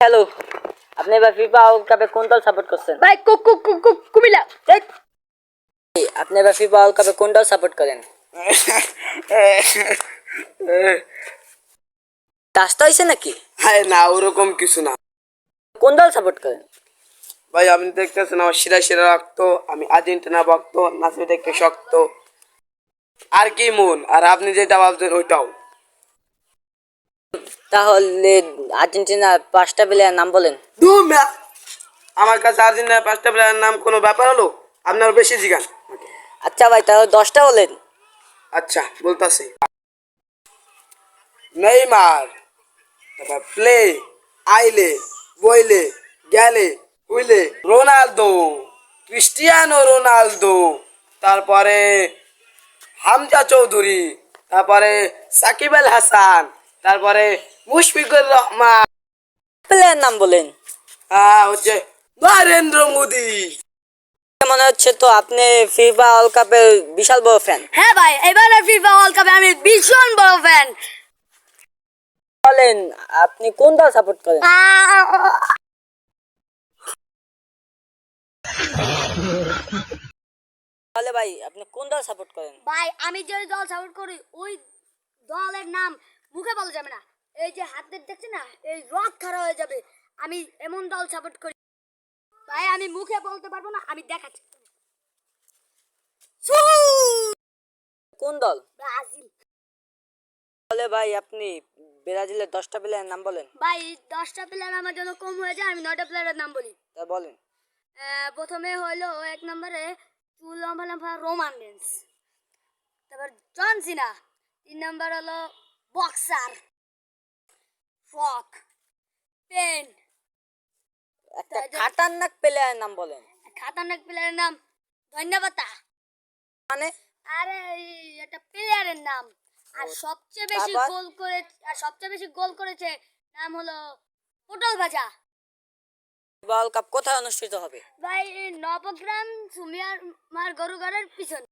Hello, আপনি এবার FIFA world কাপে কোন দল সাপোর্ট করছেন? ভাই কুমিল্লা। আপনি এবার ফিফা ওয়ার্ল্ড কাপে কোন দল সাপোর্ট করেন? টাচটা হয়েছে নাকি? হ্যাঁ না, ওরকম কিছু না কোন দল সাপোর্ট করেন? ভাই। আপনি দেখতেছেন আমার শিরা রক্ত, আমি আর্জেন্টিনা ভক্ত, নাসি দেখতে শক্ত। আর কি মন, আর আপনি যেটা ভাবছেন ওইটাও। তাহলে আর্জেন্টিনার 5টা প্লেয়ার নাম বলেন। আমার কাছে আর্জেন্টিনার 5টা প্লেয়ারের নাম কোনো ব্যাপার হলো? আপনার বেশি জিগান। আচ্ছা ভাই, তাহলে 10টা বলেন। আচ্ছা বলতাছি। নেইমার, তারপর প্লে, আইলে, বইলে, গেলে, উইলে, রোনালদো, ক্রিস্টিয়ানো রোনালদো, তারপরে হামজা চৌধুরী, তারপরে সাকিব আল হাসান, তারপরে মুশফিকুর রহমান, প্লেয়ার নাম বলেন। হচ্ছে নরেন্দ্র মোদী। মনে হচ্ছে তো আপনি ফিফা ওয়ার্ল্ড কাপের বিশাল বড় ফ্যান। হ্যাঁ ভাই, এবারে ফিফা ওয়ার্ল্ড কাপে আমি ভীষণ বড় ফ্যান। বলেন আপনি কোন দল সাপোর্ট করেন? তাহলে ভাই আপনি কোন দল সাপোর্ট করেন? ভাই আমি যে দল সাপোর্ট করি ওই দলের নাম মুখে বলা যাবে না। এই যে হাতে দেখছি না, এই রক খারাপ হয়ে যাবে। আমি এমন দল সাপোর্ট করি ভাই, আমি মুখে বলতে পারবো না, আমি দেখাচ্ছি। কোন দল? ব্রাজিল। তাহলে ভাই আপনি ব্রাজিলের 10টা প্লেয়ার নাম বলেন। ভাই 10টা প্লেয়ার আমার জন্য কম হয়ে যায়, আমি 9টা প্লেয়ারের নাম বলি। তা বলেন। প্রথমে হলো এক নম্বরে রোমান রেন্স, তারপর জন সিনা। 3 নম্বর হলো বক্সার, ফক, পেন। একটা খাতারনাক প্লেয়ারের নাম বলেন। খাতারনাক প্লেয়ারের নাম ধন্যবাদ। মানে আরে একটা প্লেয়ারের নাম। আর সবচেয়ে বেশি তারপর? গোল করেছে নাম হলো পটল ভাজা। ওয়ার্ল্ড কাপ কোথায় অনুষ্ঠিত হবে? ভাই নবগ্রাম সুমিয়ার মার গরুগাড়ের পিছনে।